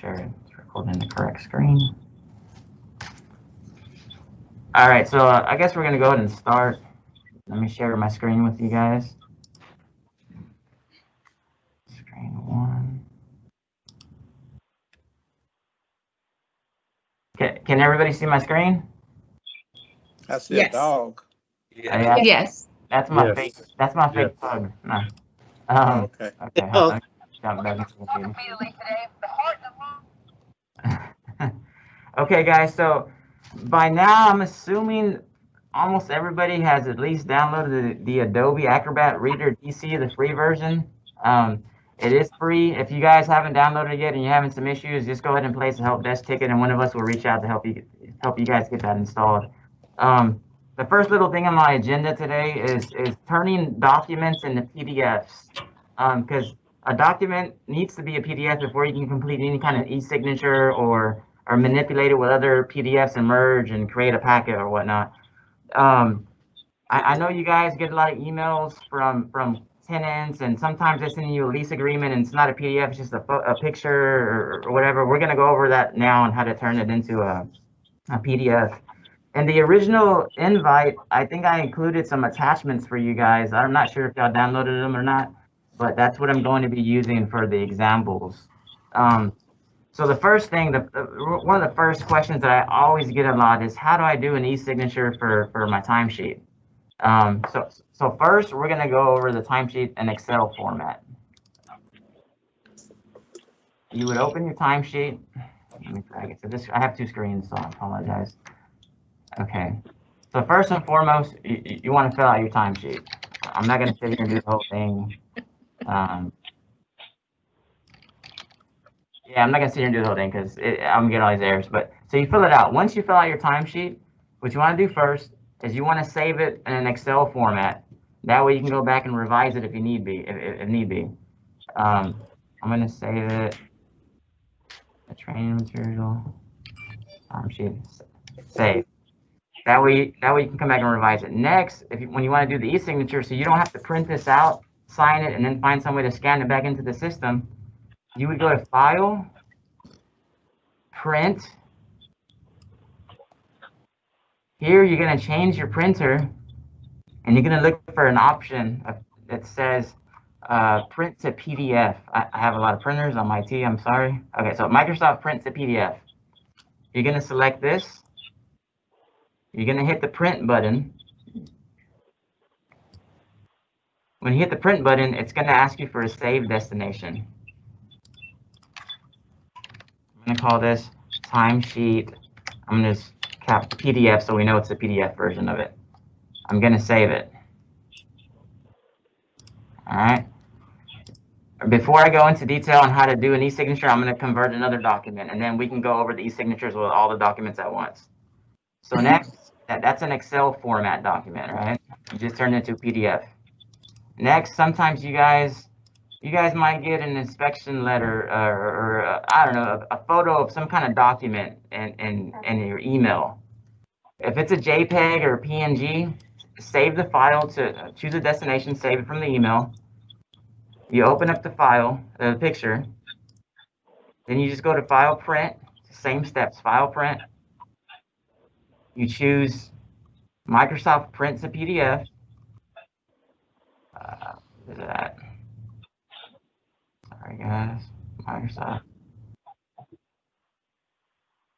sure it's recording the correct screen. All right, so I guess we're going to go ahead and start. Let me share my screen with you guys. Screen one. Can everybody see my screen? I see a dog. Yeah. Yes. That's my fake. That's my fake pug. No. Okay. Okay. Oh. Jump back into the Okay, guys. So by now, I'm assuming almost everybody has at least downloaded the Adobe Acrobat Reader DC, the free version. It is free. If you guys haven't downloaded it yet and you're having some issues, just go ahead and place a help desk ticket, and one of us will reach out to help you guys get that installed. The first little thing on my agenda today is turning documents into PDFs, because a document needs to be a PDF before you can complete any kind of e-signature or manipulate it with other PDFs and merge and create a packet or whatnot. I know you guys get a lot of emails from tenants, and sometimes they're sending you a lease agreement and it's not a PDF, it's just a picture or whatever. We're going to go over that now and how to turn it into a PDF. And the original invite, I think I included some attachments for you guys. I'm not sure if y'all downloaded them or not, but that's what I'm going to be using for the examples. So the first thing, one of the first questions that I always get a lot is, how do I do an e-signature for my timesheet? So first, we're going to go over the timesheet in Excel format. You would open your timesheet. Let me drag it. So I have two screens, so I apologize. Okay. So first and foremost, you want to fill out your timesheet. I'm not going to sit here and do the whole thing. Yeah, I'm not going to sit here and do the whole thing because I'm going to get all these errors. But so you fill it out. Once you fill out your timesheet, what you want to do first is you want to save it in an Excel format. That way you can go back and revise it if you need be. If need be. I'm going to save it. The training material. Timesheet. Save. That way you can come back and revise it. Next, when you want to do the e-signature, so you don't have to print this out, sign it, and then find some way to scan it back into the system, you would go to File, Print. Here you're going to change your printer, and you're going to look for an option that says Print to PDF. I have a lot of printers on my I'm sorry. Okay, so Microsoft Print to PDF. You're going to select this. You're going to hit the print button. When you hit the print button, it's going to ask you for a save destination. I'm going to call this timesheet. I'm going to just cap PDF so we know it's the PDF version of it. I'm going to save it. All right. Before I go into detail on how to do an e-signature, I'm going to convert another document, and then we can go over the e-signatures with all the documents at once. So next, that's an Excel format document, right? You just turn it into a PDF. Next, sometimes you guys might get an inspection letter or I don't know, a photo of some kind of document in your email. If it's a JPEG or a PNG, save the file to choose a destination, save it from the email. You open up the file, the picture. Then you just go to File, Print. Same steps, File, Print. You choose Microsoft Print to PDF. What is that? Sorry, guys. Microsoft.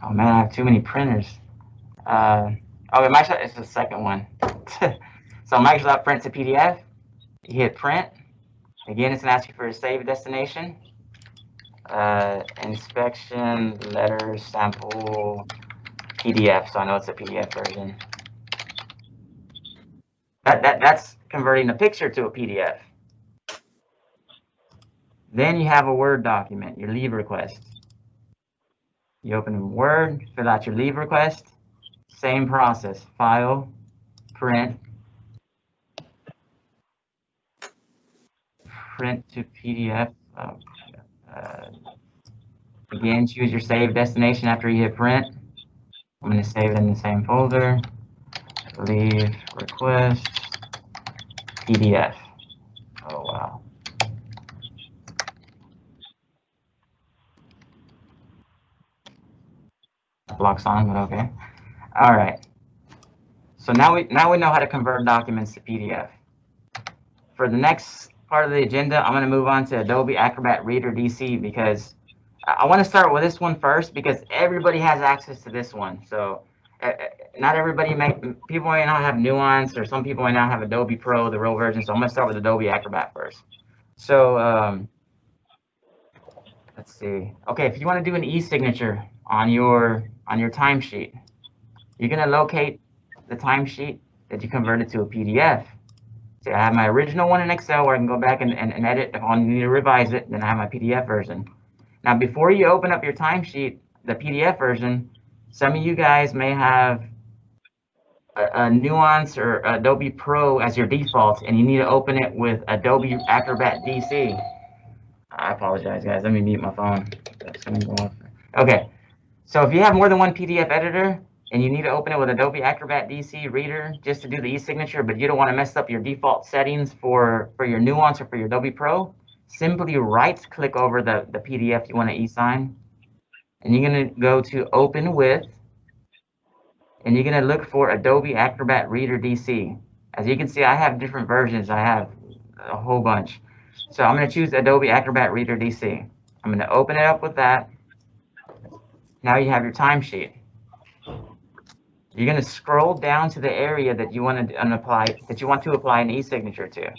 Oh man, I have too many printers. Okay, Microsoft is the second one. So Microsoft Print to PDF. You hit Print. Again, it's going to ask you for a save destination. Inspection letter sample PDF. So I know it's a PDF version. That's converting the picture to a PDF. Then you have a Word document, your leave request. You open Word, fill out your leave request. Same process, File, Print, Print to PDF. Again, choose your save destination after you hit Print. I'm going to save it in the same folder. Leave request, PDF. Oh, wow. Block's on, but okay. All right. So now we know how to convert documents to PDF. For the next part of the agenda, I'm going to move on to Adobe Acrobat Reader DC because I want to start with this one first because everybody has access to this one. So not everybody people may not have Nuance, or some people may not have Adobe Pro, the real version. So I'm going to start with Adobe Acrobat first. So let's see. Okay, if you want to do an e-signature on your timesheet, you're going to locate the timesheet that you converted to a PDF. So I have my original one in Excel where I can go back and edit if I need to revise it. Then I have my PDF version. Now, before you open up your timesheet, the PDF version, some of you guys may have a Nuance or Adobe Pro as your default, and you need to open it with Adobe Acrobat DC. I apologize, guys. Let me mute my phone. That's gonna go off. Okay. So if you have more than one PDF editor and you need to open it with Adobe Acrobat DC Reader just to do the e-signature, but you don't want to mess up your default settings for your Nuance or for your Adobe Pro, simply right-click over the PDF you want to e-sign, and you're going to go to Open With, and you're going to look for Adobe Acrobat Reader DC. As you can see, I have different versions. I have a whole bunch. So I'm going to choose Adobe Acrobat Reader DC. I'm going to open it up with that. Now you have your timesheet. You're going to scroll down to the area that you want to apply an e-signature to.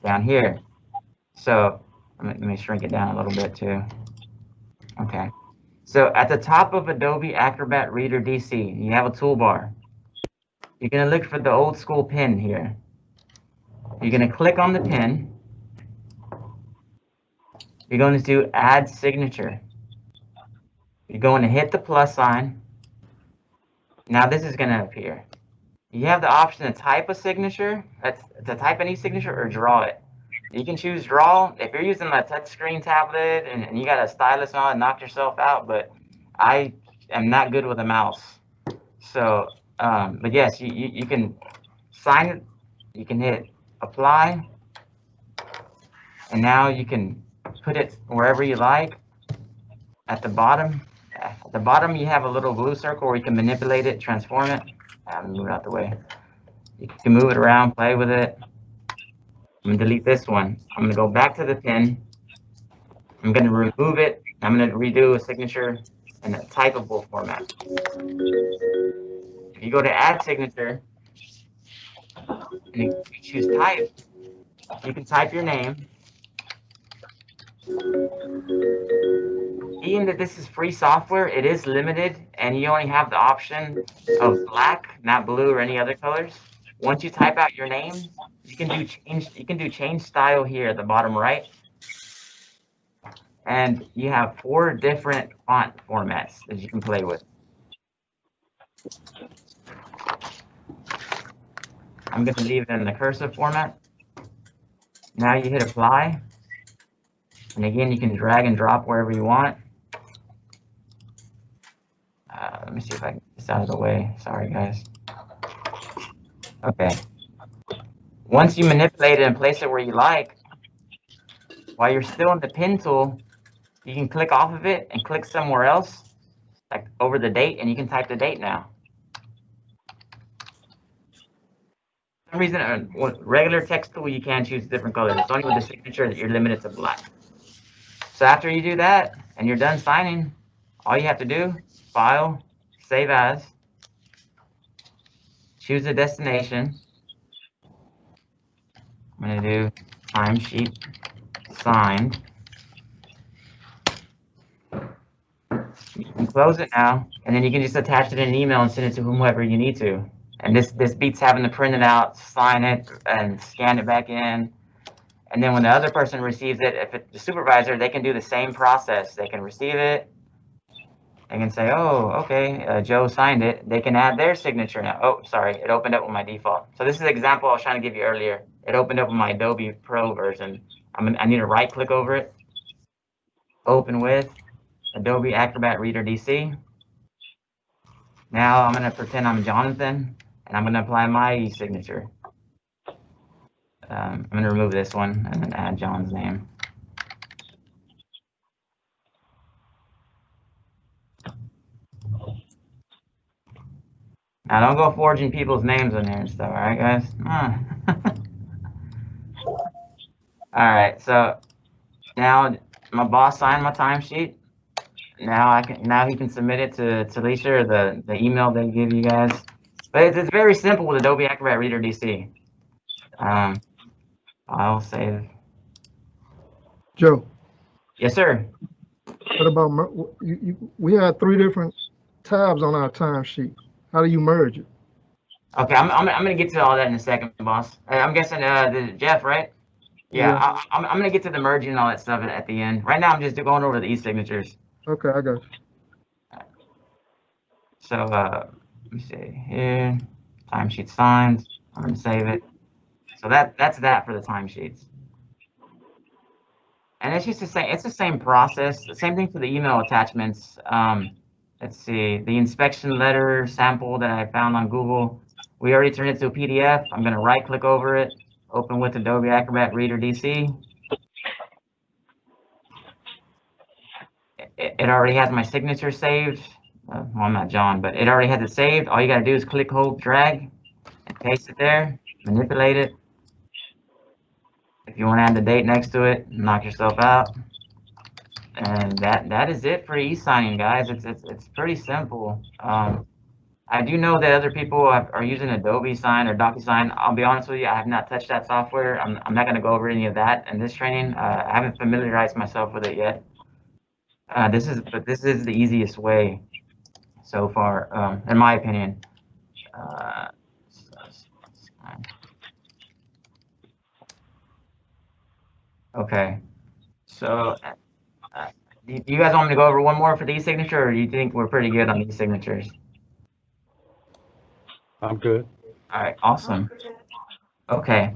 Down here. So let me shrink it down a little bit too. Okay. So at the top of Adobe Acrobat Reader DC, you have a toolbar. You're going to look for the old school pin here. You're going to click on the pin. You're going to do Add Signature. You're going to hit the plus sign. Now this is going to appear. You have the option to type a signature, to type an e-signature, or draw it. You can choose draw. If you're using a touchscreen tablet and you got a stylus on it, knock yourself out, but I am not good with a mouse. So, but yes, you can sign it, you can hit apply, and now you can put it wherever you like. At the bottom, you have a little blue circle where you can manipulate it, transform it. Move it out the way. You can move it around, play with it. I'm going to delete this one. I'm going to go back to the pin. I'm going to remove it. I'm going to redo a signature in a typable format. If you go to Add Signature and you choose Type, you can type your name. Even that this is free software, it is limited, and you only have the option of black, not blue or any other colors. Once you type out your name, you can do change style here at the bottom right. And you have 4 different font formats that you can play with. I'm going to leave it in the cursive format. Now you hit apply. And again, you can drag and drop wherever you want. Let me see if I can get this out of the way. Sorry, guys. Okay. Once you manipulate it and place it where you like, while you're still in the pen tool, you can click off of it and click somewhere else, like over the date, and you can type the date now. For some reason, with regular text tool, you can choose different colors. It's only with the signature that you're limited to black. So after you do that and you're done signing, all you have to do, File, Save As, choose a destination. I'm going to do timesheet signed. You can close it now, and then you can just attach it in an email and send it to whomever you need to. And this beats having to print it out, sign it, and scan it back in. And then when the other person receives it, if it's the supervisor, they can do the same process. They can receive it. They can say, oh, okay, Joe signed it. They can add their signature now. Oh, sorry, it opened up with my default. So this is an example I was trying to give you earlier. It opened up with my Adobe Pro version. I need to right-click over it. Open with Adobe Acrobat Reader DC. Now I'm going to pretend I'm Jonathan, and I'm going to apply my e-signature. I'm going to remove this one and then add John's name. Now don't go forging people's names on there and stuff, all right, guys? All right, so now my boss signed my timesheet. Now he can submit it to Lisa, or the email they give you guys. But it's very simple with Adobe Acrobat Reader DC. I'll save. Joe. Yes, sir. What about we had 3 different tabs on our timesheet. How do you merge it? Okay, I'm gonna get to all that in a second, boss. I'm guessing Jeff, right? Yeah. I'm gonna get to the merging and all that stuff at the end. Right now, I'm just going over the e-signatures. Okay, I got you. So let me see here. Timesheet signed. I'm gonna save it. So that's that for the timesheets. And it's just the same. It's the same process. The same thing for the email attachments. Let's see, the inspection letter sample that I found on Google. We already turned it to a PDF. I'm going to right-click over it, open with Adobe Acrobat Reader DC. It already has my signature saved. Well, I'm not John, but it already has it saved. All you got to do is click, hold, drag, and paste it there. Manipulate it. If you want to add the date next to it, knock yourself out. And that is it for e-signing, guys. It's pretty simple. I do know that other people are using Adobe Sign or DocuSign. I'll be honest with you, I have not touched that software. I'm not going to go over any of that in this training. I haven't familiarized myself with it yet. This is the easiest way so far, in my opinion. Okay, so do you guys want me to go over one more for the e-signature, or do you think we're pretty good on e-signatures? I'm good. All right, awesome. Okay.